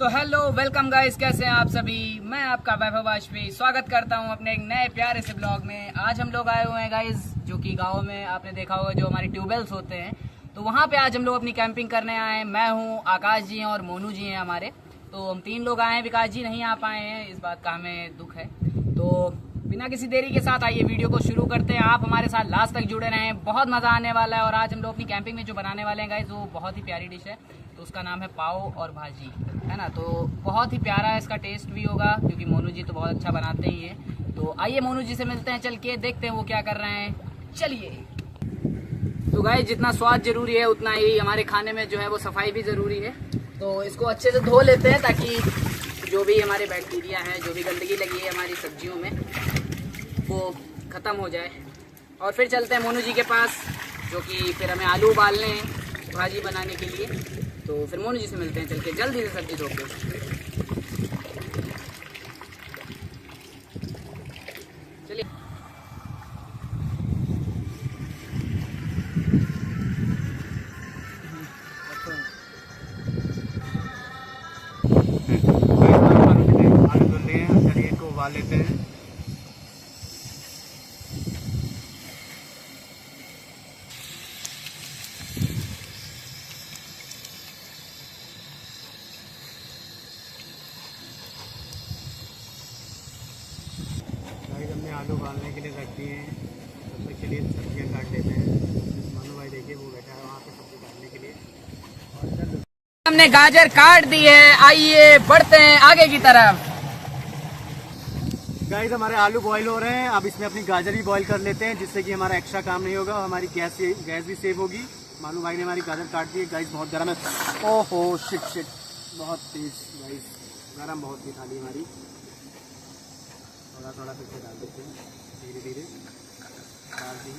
तो hello welcome guys, कैसे हैं आप सभी। मैं आपका वैभव वाजपेयी स्वागत करता हूं अपने एक नए प्यारे से ब्लॉग में। आज हम लोग आए हुए हैं गाइस, जो कि गांव में आपने देखा होगा जो हमारी ट्यूबवेल्स होते हैं, तो वहां पे आज हम लोग अपनी कैंपिंग करने आए हैं। मैं हूं, आकाश जी हैं और मोनू जी हैं हमारे। तो हम 3 लोग आए हैं, विकास जी नहीं आ पाए हैं, इस बात का हमें दुख है। तो बिना किसी देरी के साथ आइए वीडियो को शुरू करते हैं। आप हमारे साथ लास्ट तक जुड़े रहें, बहुत मज़ा आने वाला है। और आज हम लोग अपनी कैंपिंग में जो बनाने वाले हैं गाइस, वो बहुत ही प्यारी डिश है। तो उसका नाम है पाव और भाजी, है ना। तो बहुत ही प्यारा है, इसका टेस्ट भी होगा क्योंकि मोनू जी तो बहुत अच्छा बनाते ही हैं। तो आइए मोनू जी से मिलते हैं, चल के देखते हैं वो क्या कर रहे हैं। चलिए। तो गाइस, जितना स्वाद जरूरी है उतना ही हमारे खाने में जो है वो सफाई भी ज़रूरी है। तो इसको अच्छे से धो लेते हैं ताकि जो भी हमारे बैक्टीरिया हैं, जो भी गंदगी लगी है हमारी सब्जियों में, वो ख़त्म हो जाए। और फिर चलते हैं मोनू जी के पास, जो कि फिर हमें आलू उबालने हैं भाजी बनाने के लिए। तो फिर मोनू जी से मिलते हैं चल के, जल्दी से सब्जी धो के। चलिए। आलू धुल लिए हैं, चलिए इनको उबाल लेते हैं। हमने आलू उबालने के लिए रख दिए हैं। तब तक के लिए सब्जियां काट लेते हैं। मनु भाई देखिए वो बैठा है वहाँ पे सब्जी काटने के लिए। हमने गाजर काट दी है, आइए बढ़ते हैं आगे की तरफ। गाइस, हमारे आलू बॉईल हो रहे हैं। अब इसमें अपनी गाजर भी बॉईल कर लेते हैं, जिससे कि हमारा एक्स्ट्रा काम नहीं होगा और हमारी गैस भी सेव होगी। मानू भाई ने हमारी गाजर काट दी है। गाइस बहुत गर्म है। ओहो शिट, बहुत तेज गाइस, गर्म बहुत थी थाली हमारी। थोड़ा फिर से डाल देते हैं, धीरे धीरे डाल दी।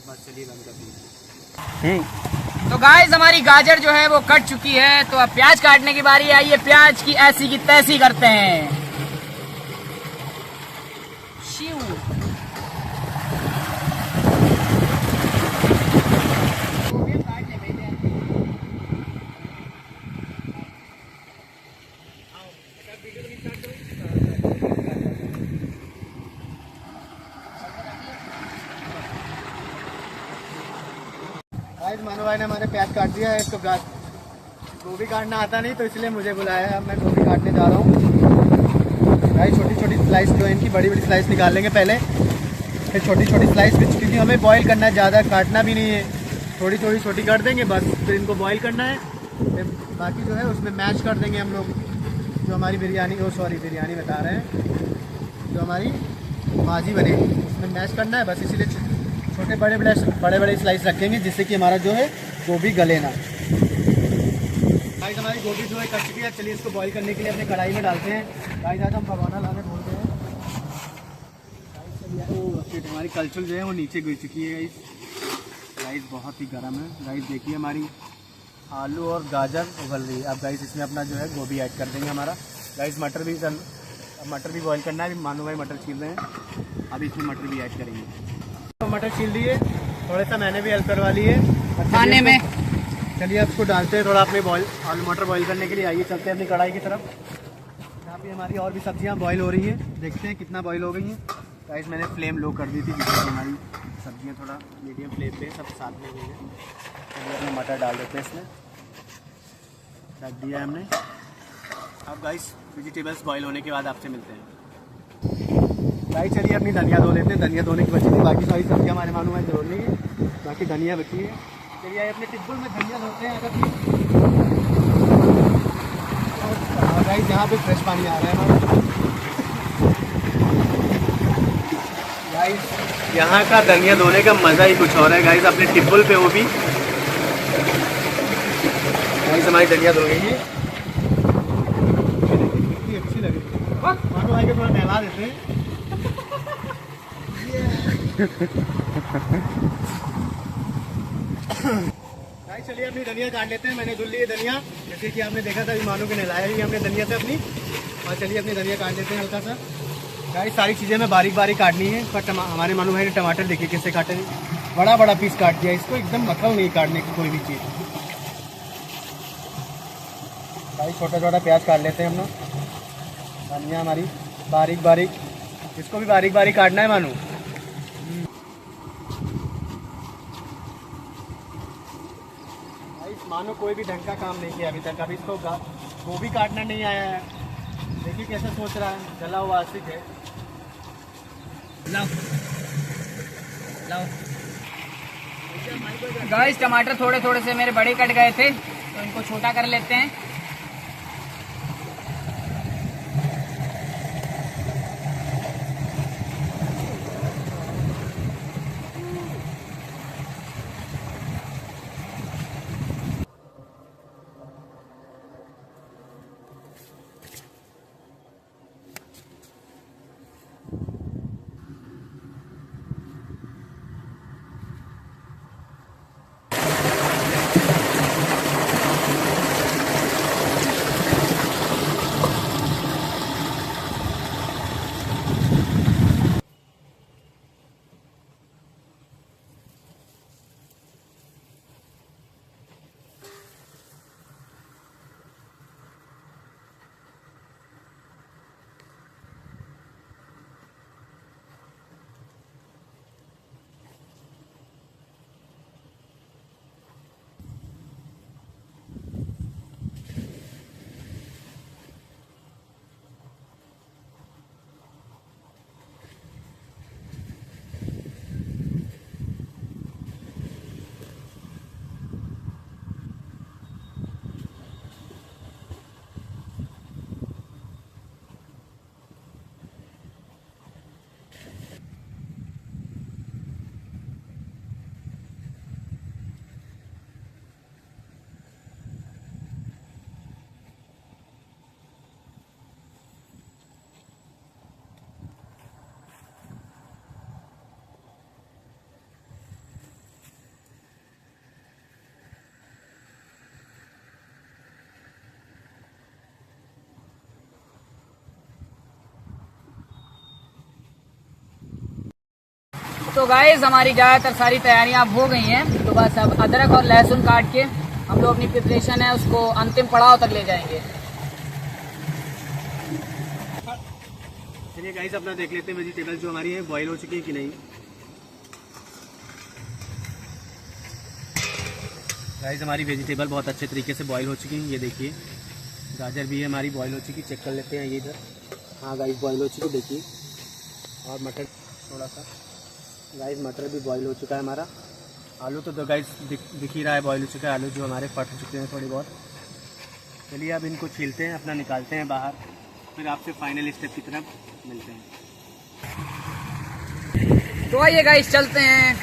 बस चलिए बंद कर दीजिए। तो गाइस, हमारी गाजर जो है वो कट चुकी है। तो अब प्याज काटने की बारी आई है। प्याज की ऐसी की तैसी करते हैं। गाइस, मानू भाई ने हमारे प्याज काट दिया है। इसको गोभी काटना आता नहीं, तो इसलिए मुझे बुलाया है। अब मैं गोभी काटने जा रहा हूँ। गाइस, छोटी छोटी स्लाइस जो है इनकी, बड़ी बड़ी स्लाइस निकाल लेंगे पहले, फिर छोटी छोटी स्लाइस, क्योंकि हमें बॉईल करना है, ज़्यादा काटना भी नहीं है। थोड़ी थोड़ी छोटी कर देंगे बस, फिर इनको बॉईल करना है। फिर बाकी जो है उसमें मैश कर देंगे हम लोग। जो हमारी बिरयानी बता रहे हैं, जो हमारी भाजी बनेगी उसमें मैश करना है बस। इसीलिए छोटे बड़े स्लाइस रखेंगे, जिससे कि हमारा जो है गोभी गले ना। गाइस, हमारी गोभी जो है कट चुकी है। चलिए इसको बॉईल करने के लिए अपने कढ़ाई में डालते हैं। गाइस, आज हम भगोना लाने भूलते हैं। हमारी कलछुल जो है वो नीचे गिर चुकी है। गाइस बहुत ही गर्म है। गाइस देखिए, हमारी आलू और गाजर उबल रही है। अब गाइस इसमें अपना जो है गोभी ऐड कर देंगे हमारा। गाइस मटर भी बॉईल करना है। मानू भाई मटर छील रहे हैं, अभी इसमें मटर भी ऐड करेंगे। तो मटर छील दिए, थोड़ा सा मैंने भी हेल्प करवा ली है खाने में। चलिए अब इसको डालते हैं थोड़ा अपने आलू मटर बॉईल करने के लिए। आइए चलते हैं अपनी कढ़ाई की तरफ, जहाँ पे हमारी और भी सब्जियाँ बॉईल हो रही हैं। देखते हैं कितना बॉईल हो गई हैं। गाइस, मैंने फ्लेम लो कर दी थी, जिससे कि हमारी सब्जियाँ थोड़ा मीडियम फ्लेम पे सब साथ में हो गई हैं। चलिए अपने मटर डाल देते हैं इसमें, रख दिया हमने। अब गाइस वेजिटेबल्स बॉईल होने के बाद आपसे मिलते हैं। गाइस चलिए अपनी धनिया धो लेते हैं। धनिया धोने की बची थी, बाकी सारी सब्जियाँ हमारे मालूम है धो ली है, बाकी धनिया बची है। चलिए आइए अपने टिब्बुल में धनिया धोते हैं। अगर गाइस यहाँ पे फ्रेश पानी आ रहा है हमारा। गाइस यहाँ का धनिया धोने का मज़ा ही कुछ और है। गाइस अपने टिब्बुल पे, वो भी गाइस हमारी धनिया धो गई है। कितनी अच्छी लगी। मानो भाई को थोड़ा नहला देते हैं। गाइस चलिए अपनी धनिया काट लेते हैं। मैंने धुल ली है धनिया, जैसे कि आपने देखा था अभी मानू के नहलाया भी हमने धनिया से अपनी। और चलिए अपनी धनिया काट लेते हैं हल्का सा। गाइस सारी चीज़ें मैं बारीक बारीक काटनी है, पर हमारे मानू भाई ने टमाटर देखिए कैसे काटे, बड़ा बड़ा पीस काट दिया। इसको एकदम अकल नहीं काटने की कोई भी चीज़। भाई छोटा छोटा प्याज काट लेते हैं हम लोग। धनिया हमारी बारीक बारीक, इसको भी बारीक बारीक काटना है मानू। भाई मानो कोई भी ढंग का काम नहीं किया अभी तक। अभी इसको गोभी काटना नहीं आया है। देखिए कैसे सोच रहा है, जला हुआ आशिक है। लाओ लाओ गाइस, टमाटर थोड़े थोड़े से मेरे बड़े कट गए थे तो इनको छोटा कर लेते हैं। तो गाइस हमारी ज़्यादातर सारी तैयारियां अब हो गई हैं, तो बस अब अदरक और लहसुन काट के हम लोग अपनी प्रिपरेशन है उसको अंतिम पड़ाव तक ले जाएंगे। चलिए गाइस अपना देख लेते हैं वेजिटेबल जो हमारी है बॉईल हो चुकी है कि नहीं। गाइस हमारी वेजिटेबल बहुत अच्छे तरीके से बॉईल हो चुकी है। ये देखिए गाजर भी है हमारी बॉईल हो चुकी, चेक कर लेते हैं ये इधर। हाँ गाइस बॉईल हो चुकी देखिए। और मटर थोड़ा सा, गाइस मटर भी बॉईल हो चुका है हमारा। आलू तो गाइस दिख ही रहा है बॉईल हो चुका है। आलू जो हमारे फट चुके हैं थोड़ी बहुत। चलिए अब इनको छीलते हैं, अपना निकालते हैं बाहर, फिर आपसे फाइनल स्टेप की तरफ मिलते हैं। तो आइए गाइस चलते हैं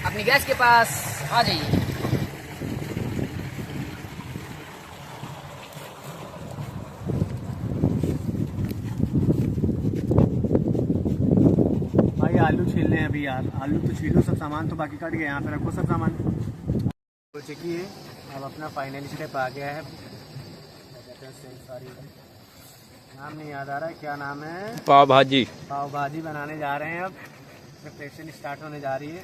अपनी गैस के पास, आ जाइए। आलू छीलने हैं अभी यार। आलू तो छीलो, सब सामान तो बाकी कट गया, यहाँ पे रखो सब सामान। हो चुकी है अब अपना फाइनल स्टेप आ गया है। सॉरी नाम नहीं याद आ रहा है, क्या नाम है? पाव भाजी। पाव भाजी बनाने जा रहे हैं। अब प्रिपरेशन स्टार्ट होने जा रही है।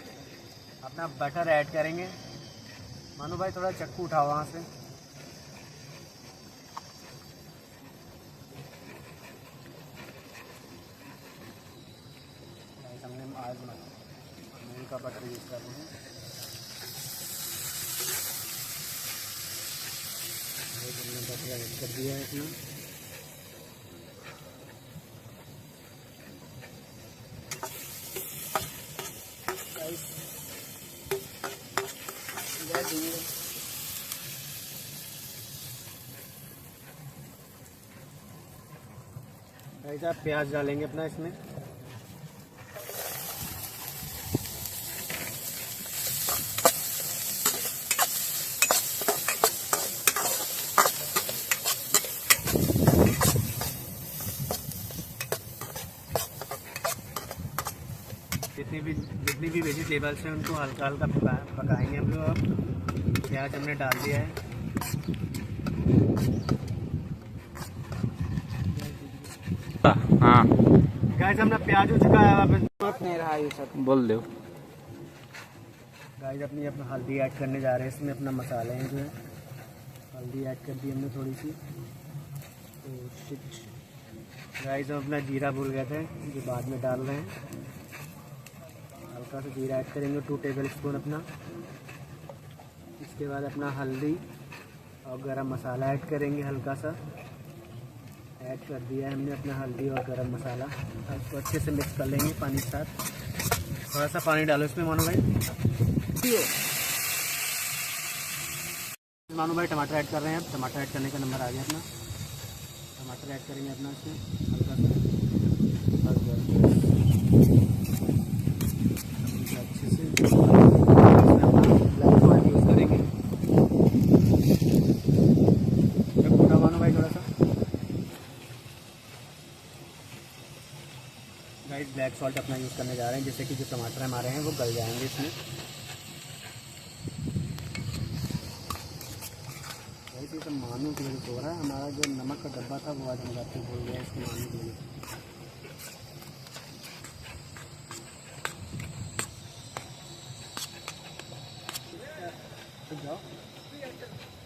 अपना बटर ऐड करेंगे। मानो भाई थोड़ा चक्कू उठाओ वहाँ से। हमने आज अमूल का बटर यूज़ कर रहे हैं। हमने बटर ऐड कर दिया है इसमें। गाइस आप प्याज डालेंगे अपना इसमें। जितनी भी वेजिटेबल्स हैं उनको हल्का हल्का पकाएंगे हम लोग। अब प्याज हमने डाल दिया है। हाँ गाइस हमने प्याज हो चुका है। अब नहीं रहा ये सब, बोल दो। गाइस अपनी हल्दी ऐड करने जा रहे हैं इसमें। अपना मसाले हैं जो है हल्दी ऐड कर दी हमने थोड़ी सी। तो गाइस हम अपना जीरा भूल गए थे, जो बाद में डाल रहे हैं। हल्का सा जीरा ऐड करेंगे 2 टेबल स्पून अपना। इसके बाद अपना हल्दी और गरम मसाला ऐड करेंगे, हल्का सा ऐड कर दिया है हमने अपना हल्दी और गरम मसाला। इसको अच्छे से मिक्स कर लेंगे पानी के साथ। थोड़ा सा पानी डालो इसमें मानो भाई। मानो भाई टमाटर ऐड कर रहे हैं। अब टमाटर ऐड करने का नंबर आ गया अपना। टमाटर ऐड करेंगे अपना इसमें हल्का सा, अच्छे से यूज़ करेंगे। पूरा मानो भाई थोड़ा सा गाइस ब्लैक सॉल्ट अपना यूज़ करने जा रहे हैं, जिससे कि जो टमाटर हमारे हैं वो गल जाएंगे इसमें। गाइस ये सब मानू की वजह से हो रहा है। हमारा जो नमक का डब्बा था वो आज हम रात को भूल गए, इसको मानू की वजह से।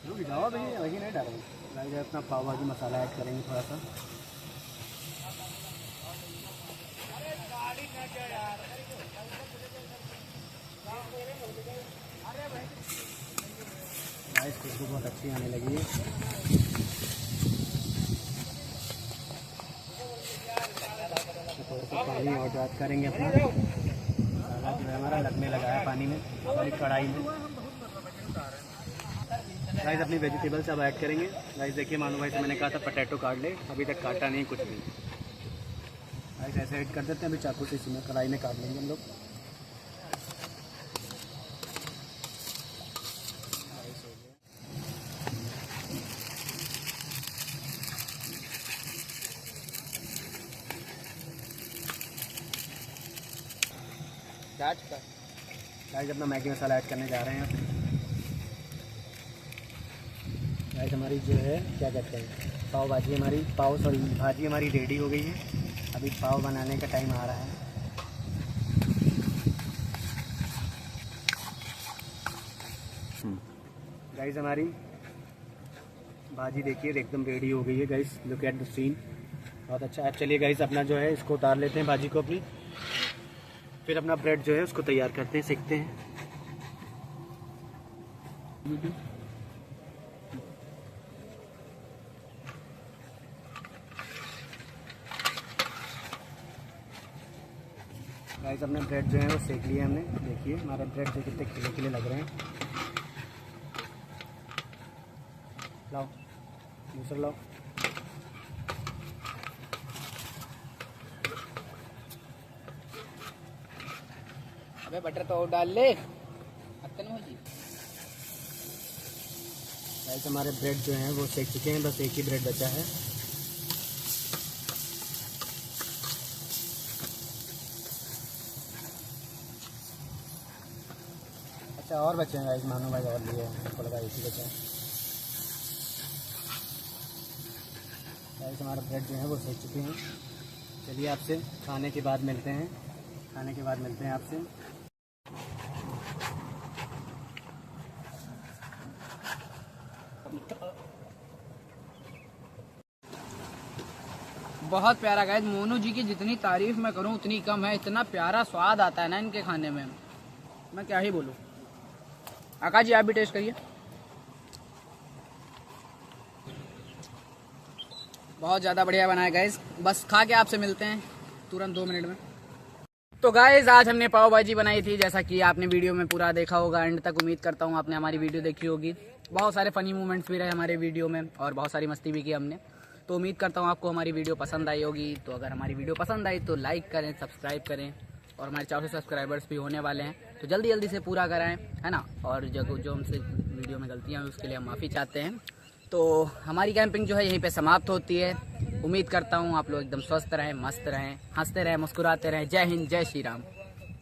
रुक जाओ भैया, वही नहीं डालेंगे। गाइस अपना पाव भाजी मसाला ऐड करेंगे थोड़ा सा। गाइस खुशबू बहुत अच्छी आने लगी है। तो थोड़ा सा पानी और ऐड करेंगे अपना। मसाला जो है हमारा लगने लगा है पानी में, हमारी कढ़ाई में। गाइस अपनी वेजिटेबल्स अब ऐड करेंगे। गाइस देखिए मानो भाई से मैंने कहा था पोटैटो काट ले, अभी तक काटा नहीं कुछ भी। गाइस ऐसे ऐड कर देते हैं, अभी चाकू से इसमें कढ़ाई में काट लेंगे हम लोग। गाइस अपना मैगी मसाला ऐड करने जा रहे हैं। गाइस हमारी जो है क्या कहते हैं पाव भाजी भाजी हमारी रेडी हो गई है। अभी पाव बनाने का टाइम आ रहा है। गाइस हमारी भाजी देखिए एकदम रेडी हो गई है। Guys look at the scene, बहुत अच्छा है। चलिए गाइस अपना जो है इसको उतार लेते हैं भाजी को अपनी, फिर अपना ब्रेड जो है उसको तैयार करते हैं, सेकते हैं। गाइस अपने ब्रेड जो है वो सेक लिए हमने। देखिए हमारे ब्रेड जो कितने खिले खिले लग रहे हैं। लाओ दूसरा लाओ। अबे बटर तो और डाल ले। गाइस हमारे ब्रेड जो हैं वो सेक चुके हैं, बस एक ही ब्रेड बचा है। अच्छा और बचे हैं गाइस, मानो भाई और लिए हैं, हमको लगा एक ही बचा है। गाइस हमारे ब्रेड जो है वो सेक चुके हैं। चलिए आपसे खाने के बाद मिलते हैं आपसे। बहुत प्यारा गाइस, मोनू जी की जितनी तारीफ मैं करूं उतनी कम है। इतना प्यारा स्वाद आता है ना इनके खाने में, मैं क्या ही बोलूं। आकाश जी आप भी टेस्ट करिए। बहुत ज़्यादा बढ़िया बना है गाइस। बस खा के आपसे मिलते हैं तुरंत 2 मिनट में। तो गाइस आज हमने पाव भाजी बनाई थी, जैसा कि आपने वीडियो में पूरा देखा होगा एंड तक। उम्मीद करता हूँ आपने हमारी वीडियो देखी होगी। बहुत सारे फनी मोमेंट्स भी रहे हमारे वीडियो में और बहुत सारी मस्ती भी की हमने। तो उम्मीद करता हूँ आपको हमारी वीडियो पसंद आई होगी। तो अगर हमारी वीडियो पसंद आई तो लाइक करें, सब्सक्राइब करें, और हमारे 400 सब्सक्राइबर्स भी होने वाले हैं, तो जल्दी जल्दी से पूरा कराएं, है ना। और जो हमसे वीडियो में गलतियाँ हुई उसके लिए हम माफ़ी चाहते हैं। तो हमारी कैंपिंग जो है यहीं पे समाप्त होती है। उम्मीद करता हूँ आप लोग एकदम स्वस्थ रहें, मस्त रहें, हंसते रहें, मुस्कुराते रहें। जय हिंद, जय श्री राम।